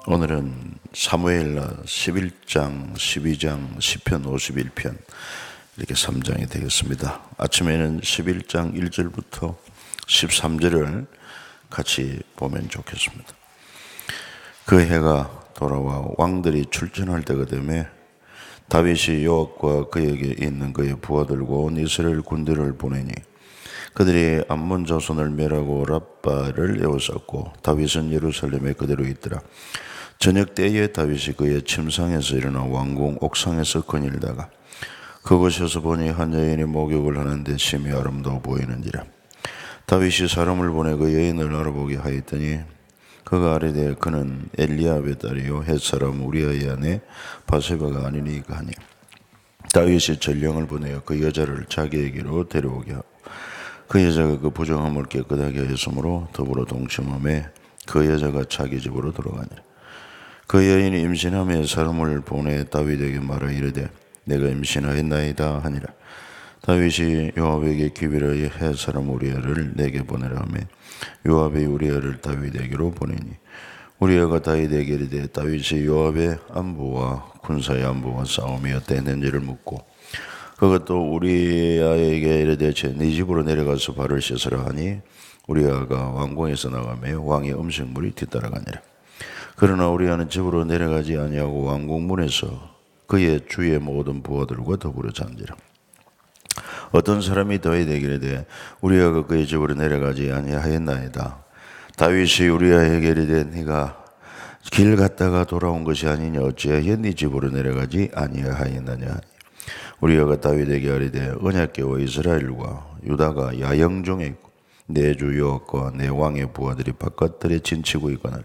오늘은 사무엘하 11장, 12장, 시편 51편 이렇게 3장이 되겠습니다. 아침에는 11장 1절부터 13절을 같이 보면 좋겠습니다. 그 해가 돌아와 왕들이 출전할 때가 되매 다윗이 요압과 그에게 있는 그의 부하들과 온 이스라엘 군대를 보내니 그들이 암몬 자손을 멸하고 랍바를 에워쌌고 다윗은 예루살렘에 그대로 있더라. 저녁 때에 다윗이 그의 침상에서 일어나 왕궁 옥상에서 거닐다가 그곳에서 보니 한 여인이 목욕을 하는데 심히 아름다워 보이는지라. 다윗이 사람을 보내 그 여인을 알아보게 하였더니 그가 아뢰되 그는 엘리압의 딸이요 헷사람 우리아의 아내 바세바가 아니니까 하니 다윗이 전령을 보내어 그 여자를 자기에게로 데려오게 하고 그 여자가 그 부정함을 깨끗하게 하였으므로 더불어 동침함에 그 여자가 자기 집으로 돌아가니라. 그 여인이 임신하며 사람을 보내 다윗에게 말하 이르되 내가 임신하였나이다 하니라. 다윗이 요압에게 기비하여 헷사람 우리아를 내게 보내라 하며 요압이 우리아를 다윗에게로 보내니 우리아가 다윗에게 이르되 다윗이 요압의 안부와 군사의 안부와 싸움이 어땠는지를 묻고 그것도 우리아에게 이르되 네 집으로 내려가서 발을 씻으라 하니 우리아가 왕궁에서 나가며 왕의 음식물이 뒤따라가니라. 그러나 우리아는 집으로 내려가지 아니하고 왕궁 문에서 그의 주의 모든 부하들과 더불어 잔지라. 어떤 사람이 다윗에게 이르되 우리아가 그의 집으로 내려가지 아니하였나이다. 다윗이 우리아에게 이르되 네가 길 갔다가 돌아온 것이 아니냐 어찌하여 네 집으로 내려가지 아니하였느냐. 우리아가 다윗에게 아뢰되 언약궤와 이스라엘과 유다가 야영 중에 있고 내 주 여호와과 내 왕의 부하들이 바깥들에 진치고 있거늘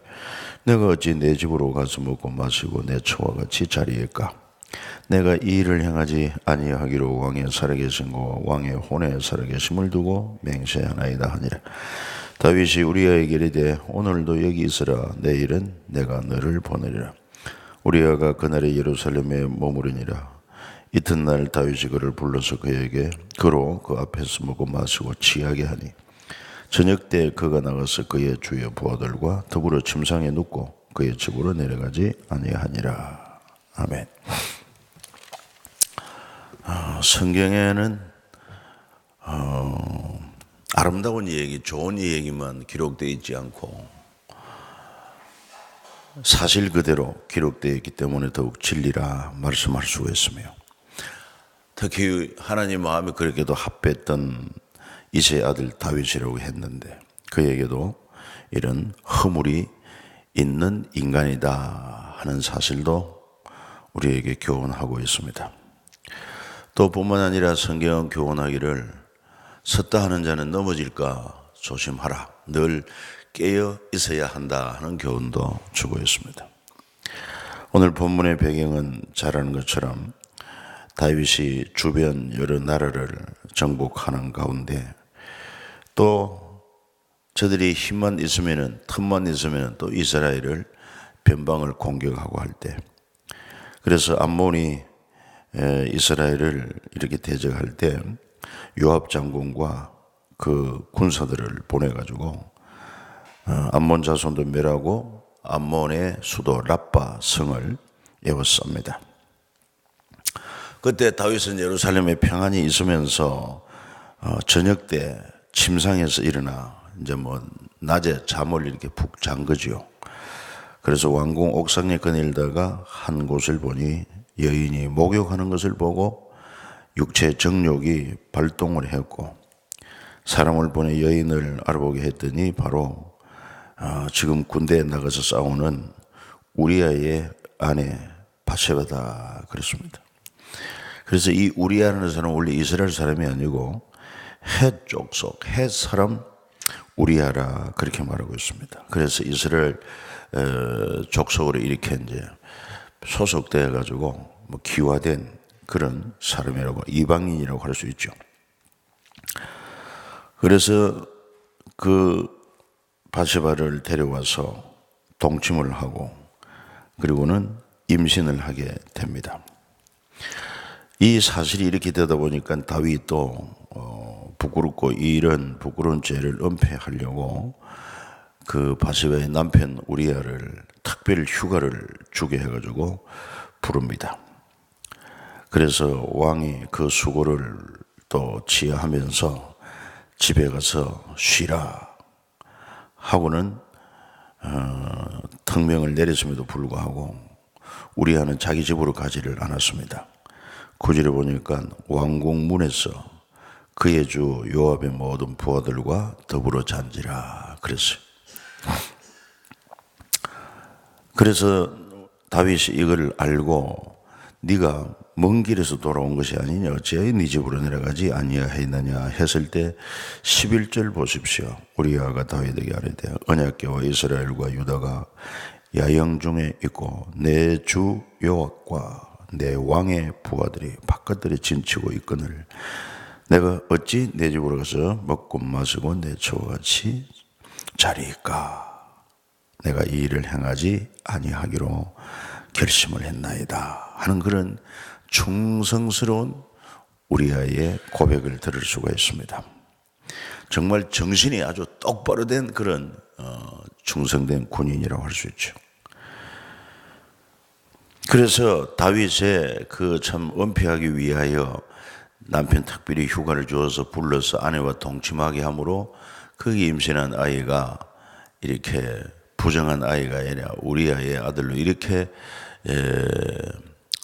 내가 어찌 내 집으로 가서 먹고 마시고 내 처와 같이 자리일까. 내가 이 일을 행하지 아니하기로 왕의 살아계심과 왕의 혼에 살아계심을 두고 맹세하나이다 하니라. 다윗이 우리아에게 이르되 오늘도 여기 있으라. 내일은 내가 너를 보내리라. 우리아가 그날에 예루살렘에 머무르니라. 이튿날 다윗이 그를 불러서 그에게 그로 그 앞에서 먹고 마시고 취하게 하니 저녁 때 그가 나가서 그의 주의 부하들과 더불어 침상에 눕고 그의 집으로 내려가지 아니하니라. 아멘. 성경에는 아름다운 얘기, 좋은 얘기만 기록되어 있지 않고 사실 그대로 기록되어 있기 때문에 더욱 진리라 말씀할 수가 있으며 특히 하나님 마음이 그렇게도 합했던 이새의 아들 다윗이라고 했는데 그에게도 이런 허물이 있는 인간이다 하는 사실도 우리에게 교훈하고 있습니다. 또 뿐만 아니라 성경은 교훈하기를 섰다 하는 자는 넘어질까 조심하라. 늘 깨어 있어야 한다 하는 교훈도 주고 있습니다. 오늘 본문의 배경은 잘 아는 것처럼 다윗이 주변 여러 나라를 정복하는 가운데 또 저들이 힘만 있으면은 틈만 있으면은 또 이스라엘을 변방을 공격하고 할 때 그래서 암몬이 이스라엘을 이렇게 대적할 때 요압 장군과 그 군사들을 보내가지고 암몬 자손도 멸하고 암몬의 수도 랍바 성을 에워쌉니다. 그때 다윗은 예루살렘에 평안히 있으면서 저녁 때 침상에서 일어나 이제 낮에 잠을 이렇게 푹 잔 거죠. 그래서 왕궁 옥상에 거닐다가 한 곳을 보니 여인이 목욕하는 것을 보고 육체 정욕이 발동을 했고 사람을 보내 여인을 알아보게 했더니 바로 지금 군대에 나가서 싸우는 우리아의 아내 바세바다 그랬습니다. 그래서 이 우리아라는 사람은 원래 이스라엘 사람이 아니고 헷 족속, 헷 사람 우리아라 그렇게 말하고 있습니다. 그래서 이스라엘 족속으로 이렇게 이제 소속되어 가지고 기화된 그런 사람이라고 이방인이라고 할 수 있죠. 그래서 그 바세바를 데려와서 동침을 하고 그리고는 임신을 하게 됩니다. 이 사실이 이렇게 되다 보니까 다윗도 부끄럽고 이런 부끄러운 죄를 은폐하려고 그 바세바의 남편 우리아를 특별 휴가를 주게 해가지고 부릅니다. 그래서 왕이 그 수고를 또 지하하면서 집에 가서 쉬라 하고는 특명을 내렸음에도 불구하고 우리아는 자기 집으로 가지를 않았습니다. 구절에 보니까 왕궁 문에서 그의 주 요압의 모든 부하들과 더불어 잔지라 그랬어요. 그래서 다윗이 이걸 알고 네가 먼 길에서 돌아온 것이 아니냐 어찌하여 네 집으로 내려가지 아니하였느냐 했을 때 11절 보십시오. 우리아가 다윗에게 아뢰되 언약궤와 이스라엘과 유다가 야영 중에 있고 내 주 요압과 내 왕의 부하들이 바깥들에 진치고 있거늘 내가 어찌 내 집으로 가서 먹고 마시고 내 처와 같이 자리이까. 내가 이 일을 행하지 아니하기로 결심을 했나이다 하는 그런 충성스러운 우리아의 고백을 들을 수가 있습니다. 정말 정신이 아주 똑바로 된 그런 충성된 군인이라고 할 수 있죠. 그래서 다윗의 그 참 은폐하기 위하여 남편 특별히 휴가를 주어서 불러서 아내와 동침하게 함으로 거기 임신한 아이가 이렇게 부정한 아이가 아니라 우리아의 아들로 이렇게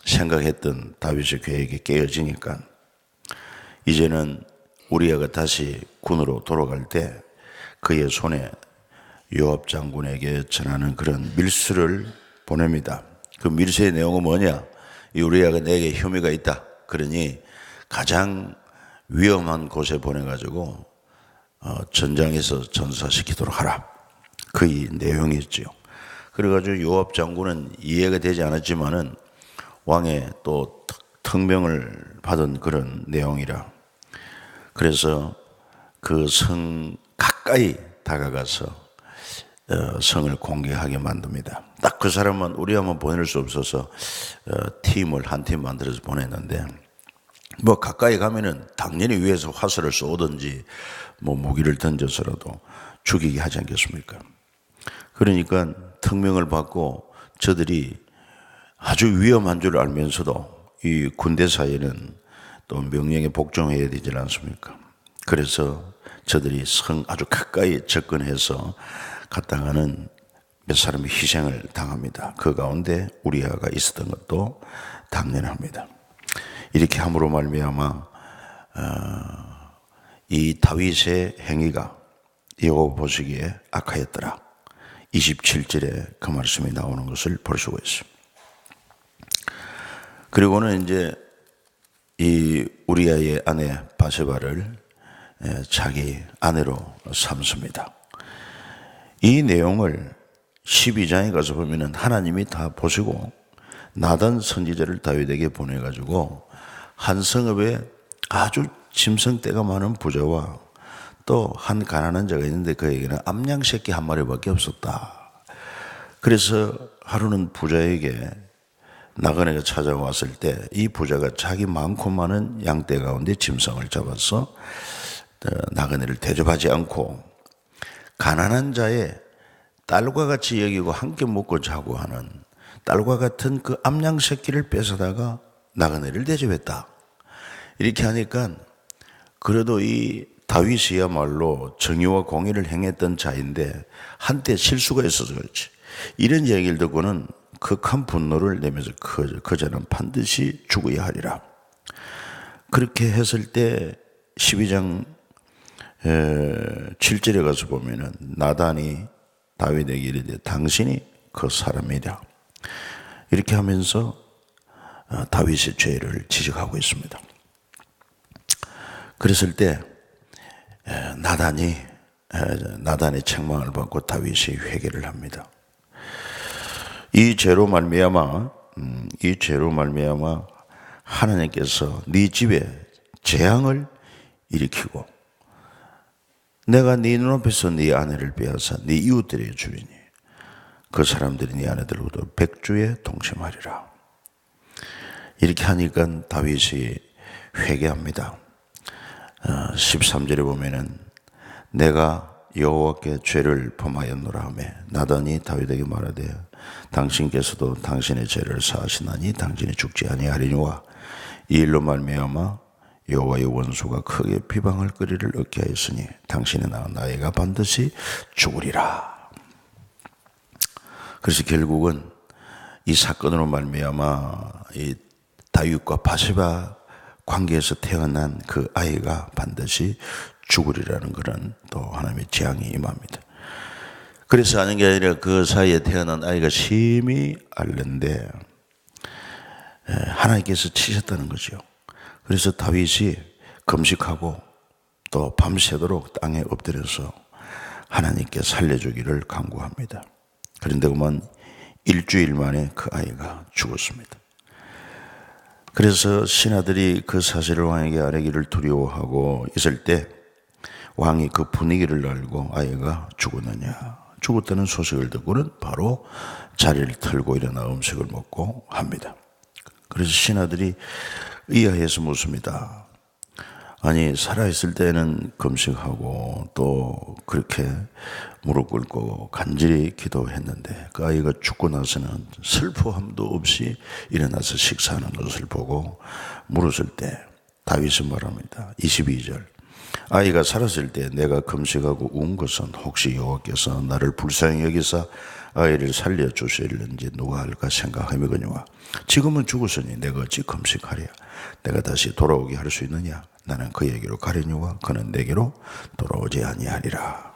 생각했던 다윗의 계획이 깨어지니까 이제는 우리아가 다시 군으로 돌아갈 때 그의 손에 요압 장군에게 전하는 그런 밀수를 보냅니다. 그 밀수의 내용은 뭐냐? 이 우리아가 내게 혐의가 있다. 그러니 가장 위험한 곳에 보내가지고 전장에서 전사시키도록 하라. 그 내용이었죠. 그래가지고 요압 장군은 이해가 되지 않았지만은 왕의 또 특명을 받은 그런 내용이라. 그래서 그 성 가까이 다가가서 성을 공개하게 만듭니다. 딱 그 사람만 우리야만 보낼 수 없어서 팀을 한 팀 만들어서 보냈는데 뭐 가까이 가면은 당연히 위에서 화살을 쏘든지 뭐 무기를 던져서라도 죽이게 하지 않겠습니까? 그러니까 특명을 받고 저들이 아주 위험한 줄 알면서도 이 군대 사이에는 또 명령에 복종해야 되지 않습니까? 그래서 저들이 성 아주 가까이 접근해서 갔다가는 몇 사람이 희생을 당합니다. 그 가운데 우리아가 있었던 것도 당연합니다. 이렇게 함으로 말미암아 이 다윗의 행위가 여호와 보시기에 악하였더라. 27절에 그 말씀이 나오는 것을 볼 수가 있습니다. 그리고는 이제 이 우리아의 아내 바세바를 자기 아내로 삼습니다. 이 내용을 12장에 가서 보면은 하나님이 다 보시고 나단 선지자를 다윗에게 보내가지고 한 성읍에 아주 짐승떼가 많은 부자와 또 한 가난한 자가 있는데 그에게는 암양 새끼 한 마리밖에 없었다. 그래서 하루는 부자에게 나그네가 찾아왔을 때 이 부자가 자기 많고 많은 양떼 가운데 짐승을 잡아서 나그네를 대접하지 않고 가난한 자의 딸과 같이 여기고 함께 먹고 자고 하는 딸과 같은 그 암양 새끼를 뺏어다가 나그네를 대접했다. 이렇게 하니까 그래도 이 다윗이야말로 정의와 공의를 행했던 자인데 한때 실수가 있어서 그렇지. 이런 얘기를 듣고는 극한 분노를 내면서 그자는 반드시 죽어야 하리라. 그렇게 했을 때 12장 7절에 가서 보면은 나단이 다윗에게 이르되 당신이 그 사람이라. 이렇게 하면서 다윗의 죄를 지적하고 있습니다. 그랬을 때 나단의 책망을 받고 다윗이 회개를 합니다. 이 죄로 말미암아 하나님께서 네 집에 재앙을 일으키고 내가 네 눈앞에서 네 아내를 빼앗아 네 이웃들에게 주리니 그 사람들이 네 아내들로부터 백주에 동침하리라. 이렇게 하니까 다윗이 회개합니다. 13절에 보면은 내가 여호와께 죄를 범하였노라 하며 나단이 다윗에게 말하되 당신께서도 당신의 죄를 사하시나니 당신이 죽지 아니하리니와 이 일로 말미암아 여호와의 원수가 크게 비방할 거리를 얻게 하였으니 당신의 낳은 아이가 반드시 죽으리라. 그래서 결국은 이 사건으로 말미암아 이 다윗과 바세바 관계에서 태어난 그 아이가 반드시 죽으리라는 그런 또 하나님의 재앙이 임합니다. 그래서 하는 게 아니라 그 사이에 태어난 아이가 심히 앓는데 하나님께서 치셨다는 거죠. 그래서 다윗이 금식하고 또 밤새도록 땅에 엎드려서 하나님께 살려주기를 간구합니다. 그런데 그만 일주일 만에 그 아이가 죽었습니다. 그래서 신하들이 그 사실을 왕에게 아뢰기를 두려워하고 있을 때 왕이 그 분위기를 알고 아이가 죽었다는 소식을 듣고는 바로 자리를 털고 일어나 음식을 먹고 합니다. 그래서 신하들이 의아해서 묻습니다. 아니 살아있을 때는 금식하고 또 그렇게 무릎 꿇고 간절히 기도했는데 그 아이가 죽고 나서는 슬퍼함도 없이 일어나서 식사하는 것을 보고 물었을 때 다윗은 말합니다. 22절 아이가 살았을 때 내가 금식하고 운 것은 혹시 여호와께서 나를 불쌍히 여기사 아이를 살려주실는지 누가 할까 생각하며거니와 지금은 죽었으니 내가 어찌 금식하랴 내가 다시 돌아오게 할 수 있느냐 나는 그에게로 가려니와 그는 내게로 돌아오지 아니하리라.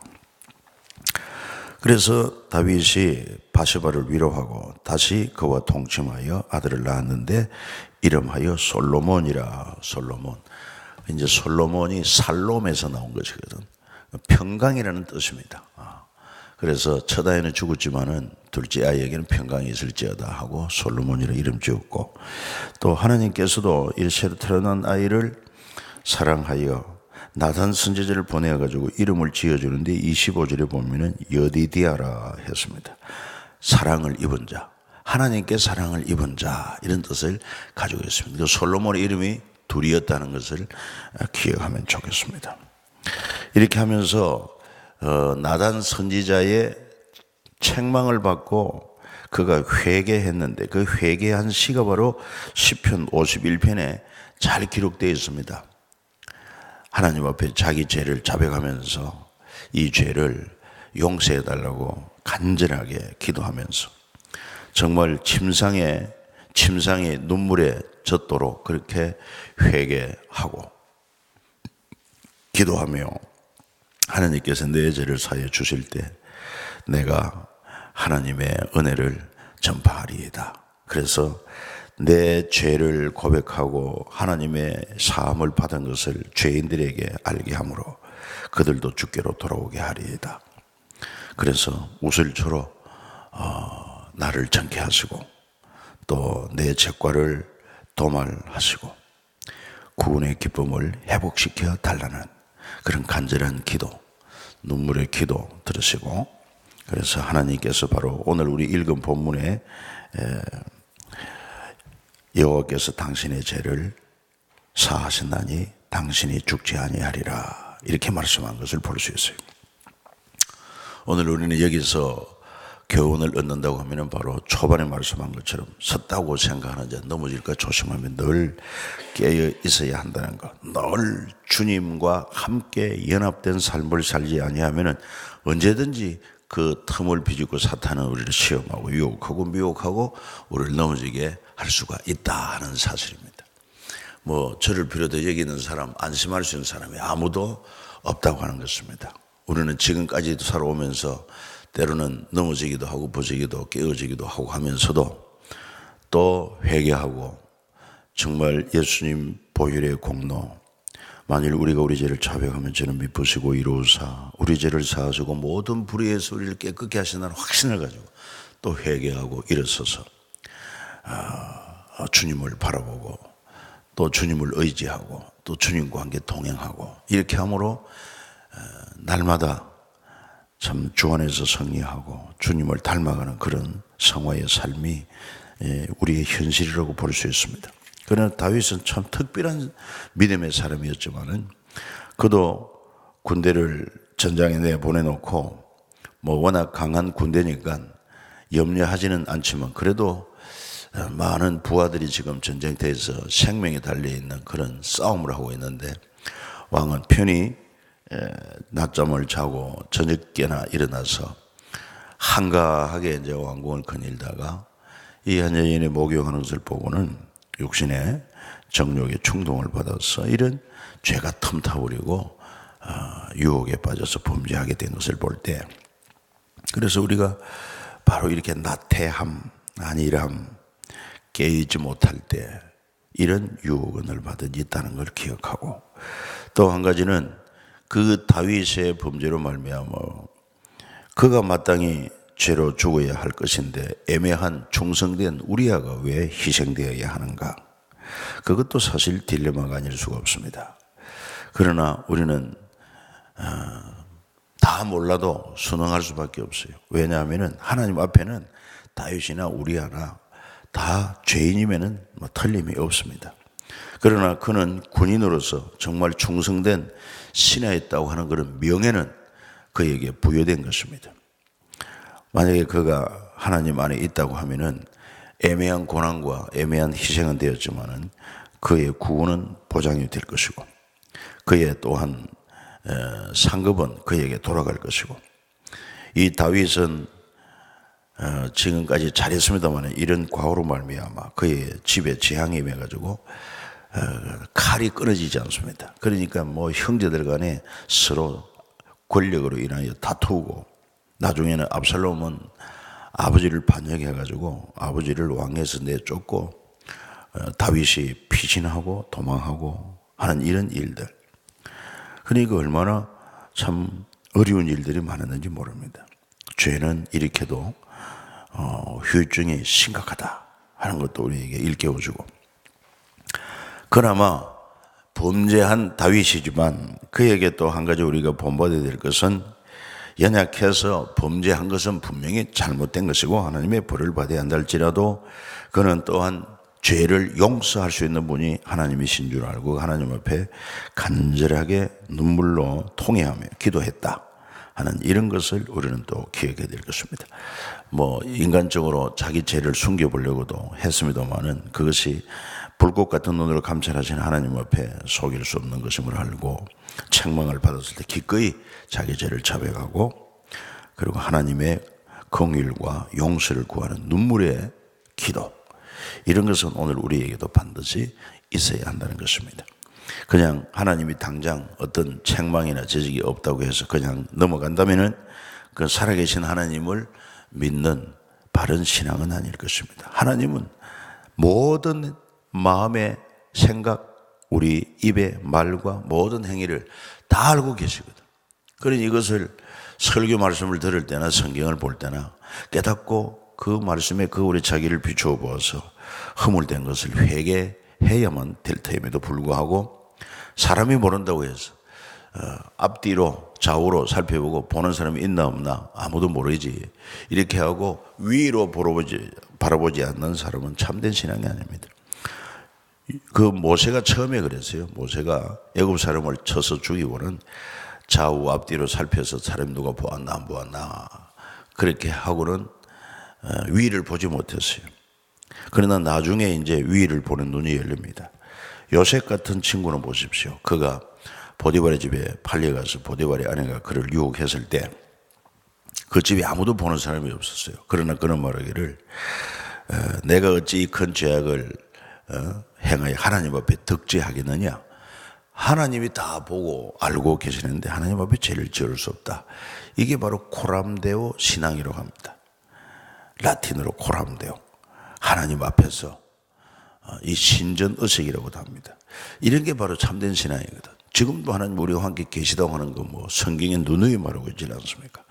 그래서 다윗이 바세바를 위로하고 다시 그와 동침하여 아들을 낳았는데 이름하여 솔로몬이라. 솔로몬. 이제 솔로몬이 살롬에서 나온 것이거든. 평강이라는 뜻입니다. 그래서 첫 아이는 죽었지만은 둘째 아이에게는 평강이 있을지어다 하고 솔로몬이라 이름 지었고 또 하나님께서도 이 새로 태어난 아이를 사랑하여 나단 선지자를 보내가지고 이름을 지어주는데 25절에 보면은 여디디아라 했습니다. 사랑을 입은 자, 하나님께 사랑을 입은 자 이런 뜻을 가지고 있습니다. 그 솔로몬의 이름이 둘이었다는 것을 기억하면 좋겠습니다. 이렇게 하면서 나단 선지자의 책망을 받고 그가 회개했는데 그 회개한 시가 바로 시편 51편에 잘 기록되어 있습니다. 하나님 앞에 자기 죄를 자백하면서 이 죄를 용서해 달라고 간절하게 기도하면서 정말 침상에 눈물에 젖도록 그렇게 회개하고 기도하며 하나님께서 내 죄를 사해 주실 때 내가 하나님의 은혜를 전파하리이다. 그래서 내 죄를 고백하고 하나님의 사함을 받은 것을 죄인들에게 알게 하므로 그들도 주께로 돌아오게 하리이다. 그래서 우슬초로 나를 정케 하시고 또 내 죄과를 도말하시고 구원의 기쁨을 회복시켜 달라는 그런 간절한 기도, 눈물의 기도 들으시고 그래서 하나님께서 바로 오늘 우리 읽은 본문에 여호와께서 당신의 죄를 사하신다니 당신이 죽지 아니하리라 이렇게 말씀한 것을 볼 수 있어요. 오늘 우리는 여기서 교훈을 얻는다고 하면 바로 초반에 말씀한 것처럼 섰다고 생각하는 자 넘어질까 조심하면 늘 깨어 있어야 한다는 것. 늘 주님과 함께 연합된 삶을 살지 아니하면 언제든지 그 틈을 비집고 사탄은 우리를 시험하고 유혹하고 미혹하고 우리를 넘어지게 할 수가 있다는 사실입니다. 저를 비롯해 여기 있는 사람, 안심할 수 있는 사람이 아무도 없다고 하는 것입니다. 우리는 지금까지도 살아오면서 때로는 넘어지기도 하고 부지기도 깨어지기도 하고 하면서도 또 회개하고 정말 예수님 보혈의 공로 만일 우리가 우리 죄를 자백하면 죄는 미쁘시고 이로우사 우리 죄를 사하시고 모든 불의에서 우리를 깨끗게 하신다는 확신을 가지고 또 회개하고 일어서서 주님을 바라보고 또 주님을 의지하고 또 주님과 함께 동행하고 이렇게 함으로 날마다 참 주 안에서 승리하고 주님을 닮아가는 그런 성화의 삶이 우리의 현실이라고 볼 수 있습니다. 그러나 다윗은 참 특별한 믿음의 사람이었지만은 그도 군대를 전장에 내보내놓고 뭐 워낙 강한 군대니까 염려하지는 않지만 그래도 많은 부하들이 지금 전쟁터에서 생명이 달려있는 그런 싸움을 하고 있는데 왕은 편히 낮잠을 자고 저녁께나 일어나서 한가하게 이제 왕궁을 거닐다가 이 한 여인이 목욕하는 것을 보고는 육신의 정욕에 충동을 받아서 이런 죄가 틈타버리고 유혹에 빠져서 범죄하게 된 것을 볼 때, 그래서 우리가 바로 이렇게 나태함, 안일함, 깨이지 못할 때 이런 유혹은 얼마든지 있다는 걸 기억하고, 또 한 가지는 그 다윗의 범죄로 말미암아 그가 마땅히 죄로 죽어야 할 것인데 애매한 충성된 우리아가 왜 희생되어야 하는가? 그것도 사실 딜레마가 아닐 수가 없습니다. 그러나 우리는 다 몰라도 순응할 수밖에 없어요. 왜냐하면 하나님 앞에는 다윗이나 우리아나 다 죄인임에는 틀림이 없습니다. 그러나 그는 군인으로서 정말 충성된 신하였다고 하는 그런 명예는 그에게 부여된 것입니다. 만약에 그가 하나님 안에 있다고 하면은 애매한 고난과 애매한 희생은 되었지만은 그의 구원은 보장이 될 것이고, 그의 또한 상급은 그에게 돌아갈 것이고, 이 다윗은 지금까지 잘했습니다만 이런 과오로 말미암아 그의 집에 재앙이 임해가지고 칼이 끊어지지 않습니다. 그러니까 뭐 형제들 간에 서로 권력으로 인하여 다투고, 나중에는 압살롬은 아버지를 반역해가지고 아버지를 왕에서 내쫓고 다윗이 피신하고 도망하고 하는 이런 일들. 그러니까 얼마나 참 어려운 일들이 많았는지 모릅니다. 죄는 일으켜도 후유증이 심각하다 하는 것도 우리에게 일깨워주고, 그나마 범죄한 다윗이지만 그에게 또 한 가지 우리가 본받아야 될 것은, 연약해서 범죄한 것은 분명히 잘못된 것이고 하나님의 벌을 받아야 한다 할지라도 그는 또한 죄를 용서할 수 있는 분이 하나님이신 줄 알고 하나님 앞에 간절하게 눈물로 통회하며 기도했다 하는 이런 것을 우리는 또 기억해야 될 것입니다. 뭐 인간적으로 자기 죄를 숨겨보려고도 했습니다만은 그것이 불꽃 같은 눈으로 감찰하시는 하나님 앞에 속일 수 없는 것임을 알고 책망을 받았을 때 기꺼이 자기 죄를 자백하고, 그리고 하나님의 긍휼과 용서를 구하는 눈물의 기도, 이런 것은 오늘 우리에게도 반드시 있어야 한다는 것입니다. 그냥 하나님이 당장 어떤 책망이나 재직이 없다고 해서 그냥 넘어간다면은 그 살아계신 하나님을 믿는 바른 신앙은 아닐 것입니다. 하나님은 모든 마음의 생각, 우리 입의 말과 모든 행위를 다 알고 계시거든. 그러니 이것을 설교 말씀을 들을 때나 성경을 볼 때나 깨닫고 그 말씀에 그 우리 자기를 비추어 보아서 허물된 것을 회개해야만 될 터임에도 불구하고, 사람이 모른다고 해서 앞뒤로 좌우로 살펴보고 보는 사람이 있나 없나 아무도 모르지 이렇게 하고 위로 바라보지 않는 사람은 참된 신앙이 아닙니다. 그 모세가 처음에 그랬어요. 모세가 애굽 사람을 쳐서 죽이고는 좌우 앞뒤로 살펴서 사람이 누가 보았나 안 보았나 그렇게 하고는 위를 보지 못했어요. 그러나 나중에 이제 위를 보는 눈이 열립니다. 요셉 같은 친구는 보십시오. 그가 보디발의 집에 팔려가서 보디발의 아내가 그를 유혹했을 때 그 집에 아무도 보는 사람이 없었어요. 그러나 그는 말하기를 내가 어찌 이 큰 죄악을 행하여 하나님 앞에 득죄하겠느냐. 하나님이 다 보고 알고 계시는데 하나님 앞에 죄를 지을 수 없다. 이게 바로 코람데오 신앙이라고 합니다. 라틴어로 코람데오. 하나님 앞에서 이 신전의식이라고도 합니다. 이런 게 바로 참된 신앙이거든. 지금도 하나님 우리와 함께 계시다고 하는 거 뭐 성경에 누누이 말하고 있지 않습니까?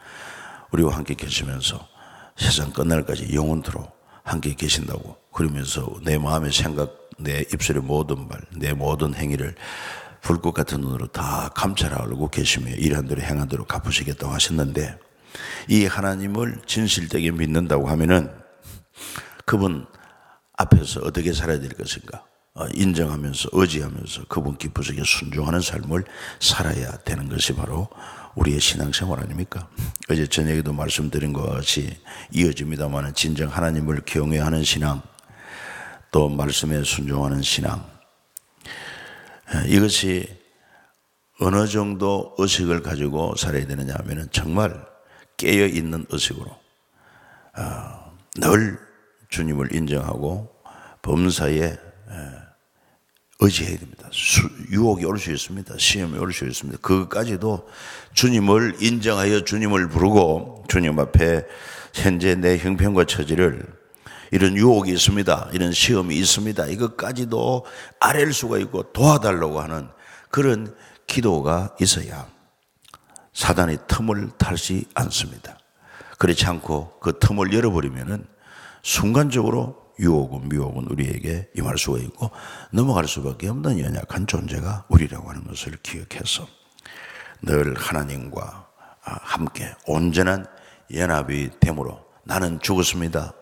우리와 함께 계시면서 세상 끝날까지 영원토록 함께 계신다고, 그러면서 내 마음의 생각, 내 입술의 모든 말, 내 모든 행위를 불꽃 같은 눈으로 다 감찰하고 계시며 일한 대로 행한 대로 갚으시겠다고 하셨는데, 이 하나님을 진실되게 믿는다고 하면은 그분 앞에서 어떻게 살아야 될 것인가? 인정하면서 의지하면서 그분 기쁘시게 순종하는 삶을 살아야 되는 것이 바로 우리의 신앙생활 아닙니까? 어제 저녁에도 말씀드린 것과 같이 이어집니다만 진정 하나님을 경외하는 신앙, 또 말씀에 순종하는 신앙, 이것이 어느 정도 의식을 가지고 살아야 되느냐 하면 정말 깨어있는 의식으로 늘 주님을 인정하고 범사에 의지해야 됩니다. 유혹이 올 수 있습니다. 시험이 올 수 있습니다. 그것까지도 주님을 인정하여 주님을 부르고 주님 앞에 현재 내 형편과 처지를 이런 유혹이 있습니다. 이런 시험이 있습니다. 이것까지도 아랠 수가 있고 도와달라고 하는 그런 기도가 있어야 사단이 틈을 타지 않습니다. 그렇지 않고 그 틈을 열어버리면은 순간적으로 유혹은 미혹은 우리에게 임할 수가 있고 넘어갈 수밖에 없는 연약한 존재가 우리라고 하는 것을 기억해서 늘 하나님과 함께 온전한 연합이 됨으로 나는 죽었습니다.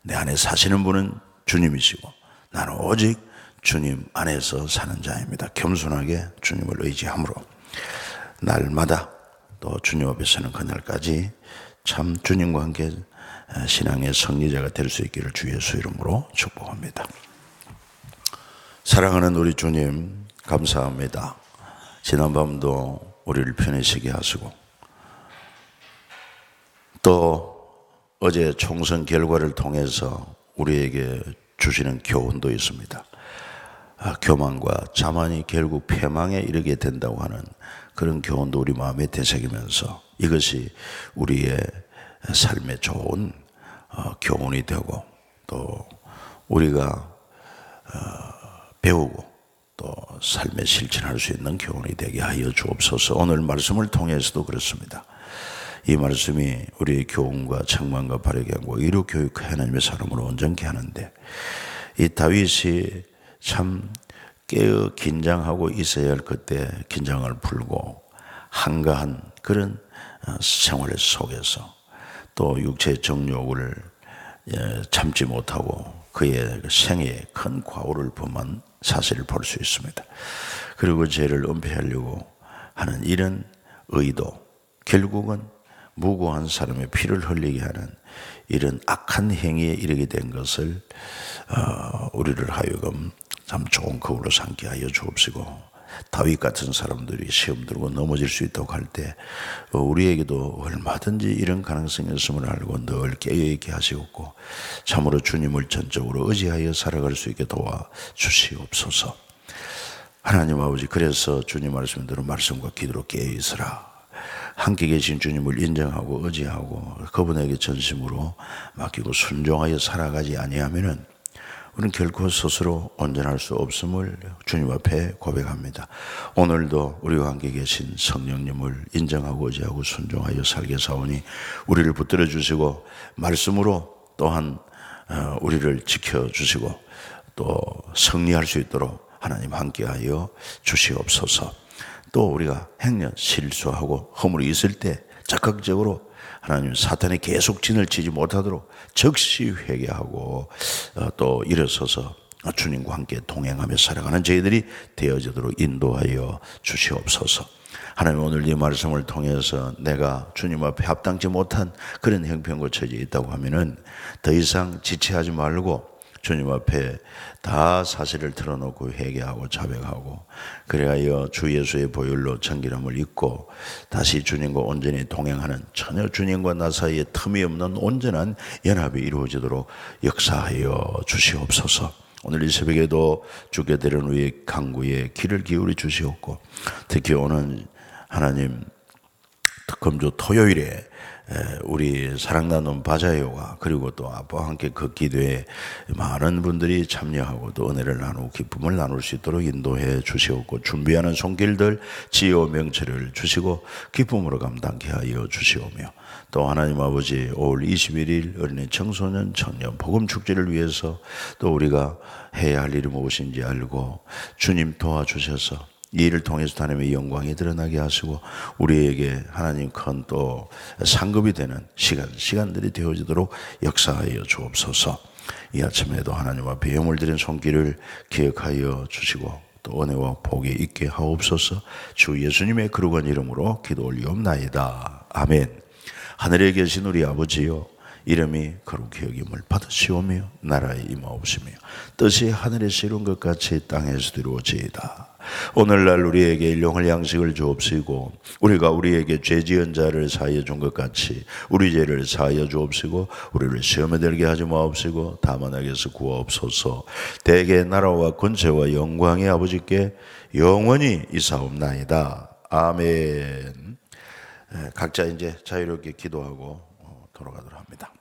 내 안에 사시는 분은 주님이시고 나는 오직 주님 안에서 사는 자입니다. 겸손하게 주님을 의지함으로 날마다 또 주님 앞에 서는 그날까지 참 주님과 함께 신앙의 승리자가 될 수 있기를 주 예수 이름으로 축복합니다. 사랑하는 우리 주님 감사합니다. 지난밤도 우리를 편히 쉬게 하시고 또 어제 총선 결과를 통해서 우리에게 주시는 교훈도 있습니다. 교만과 자만이 결국 패망에 이르게 된다고 하는 그런 교훈도 우리 마음에 되새기면서 이것이 우리의 삶에 좋은 교훈이 되고 또 우리가 배우고 또 삶에 실천할 수 있는 교훈이 되게 하여 주옵소서. 오늘 말씀을 통해서도 그렇습니다. 이 말씀이 우리의 교훈과 책망과 바르게 하고 의로 교육하여 하나님의 사람으로 온전케 하는데 이 다윗이 참 깨어 긴장하고 있어야 할 그때 긴장을 풀고 한가한 그런 생활 속에서 또 육체의 정욕을 참지 못하고 그의 생애에 큰 과오를 범한 사실을 볼 수 있습니다. 그리고 죄를 은폐하려고 하는 이런 의도, 결국은 무고한 사람의 피를 흘리게 하는 이런 악한 행위에 이르게 된 것을 우리를 하여금 참 좋은 거울로 삼게 하여 주옵시고 다윗 같은 사람들이 시험 들고 넘어질 수 있다고 할 때 우리에게도 얼마든지 이런 가능성이 있음을 알고 늘 깨어있게 하시옵고 참으로 주님을 전적으로 의지하여 살아갈 수 있게 도와주시옵소서. 하나님 아버지, 그래서 주님 말씀대로 말씀과 기도로 깨어있으라. 함께 계신 주님을 인정하고 의지하고 그분에게 전심으로 맡기고 순종하여 살아가지 아니하면은 우리는 결코 스스로 온전할 수 없음을 주님 앞에 고백합니다. 오늘도 우리와 함께 계신 성령님을 인정하고 의지하고 순종하여 살게 사오니 우리를 붙들어 주시고 말씀으로 또한 우리를 지켜주시고 또 승리할 수 있도록 하나님 함께하여 주시옵소서. 또 우리가 행여 실수하고 허물이 있을 때 적극적으로 하나님 사탄이 계속 진을 치지 못하도록 즉시 회개하고 또 일어서서 주님과 함께 동행하며 살아가는 저희들이 되어지도록 인도하여 주시옵소서. 하나님, 오늘 이 말씀을 통해서 내가 주님 앞에 합당치 못한 그런 형편과 처지에 있다고 하면은 더 이상 지체하지 말고 주님 앞에 다 사실을 털어놓고 회개하고 자백하고 그래야 주 예수의 보혈로 정결함을 입고 다시 주님과 온전히 동행하는 전혀 주님과 나 사이에 틈이 없는 온전한 연합이 이루어지도록 역사하여 주시옵소서. 오늘 이 새벽에도 주께 드리는 우리의 간구에 귀를 기울여 주시옵고 특히 오늘 하나님 특검주 토요일에 우리 사랑나눔 바자요가 그리고 또 아빠와 함께 그 기도에 많은 분들이 참여하고 또 은혜를 나누고 기쁨을 나눌 수 있도록 인도해 주시옵고 준비하는 손길들 지혜와 명철을 주시고 기쁨으로 감당케 하여 주시오며 또 하나님 아버지 5월 21일 어린이 청소년 청년 복음 축제를 위해서 또 우리가 해야 할 일이 무엇인지 알고 주님 도와주셔서 이 일을 통해서 하나님의 영광이 드러나게 하시고 우리에게 하나님 큰 또 상급이 되는 시간들이 되어지도록 역사하여 주옵소서. 이 아침에도 하나님 앞에 예물 드린 손길을 기억하여 주시고 또 은혜와 복이 있게 하옵소서. 주 예수님의 거룩한 이름으로 기도 올리옵나이다. 아멘. 하늘에 계신 우리 아버지여, 이름이 거룩히 여김을 받으시오며 나라에 임하옵시며 뜻이 하늘에서 이룬 것 같이 땅에서 이루어지이다. 오늘날 우리에게 일용할 양식을 주옵시고 우리가 우리에게 죄 지은 자를 사하여 준 것 같이 우리 죄를 사하여 주옵시고 우리를 시험에 들게 하지 마옵시고 다만 악에서 구하옵소서. 대개 나라와 권세와 영광의 아버지께 영원히 이사옵나이다. 아멘. 각자 이제 자유롭게 기도하고 돌아가도록 합니다.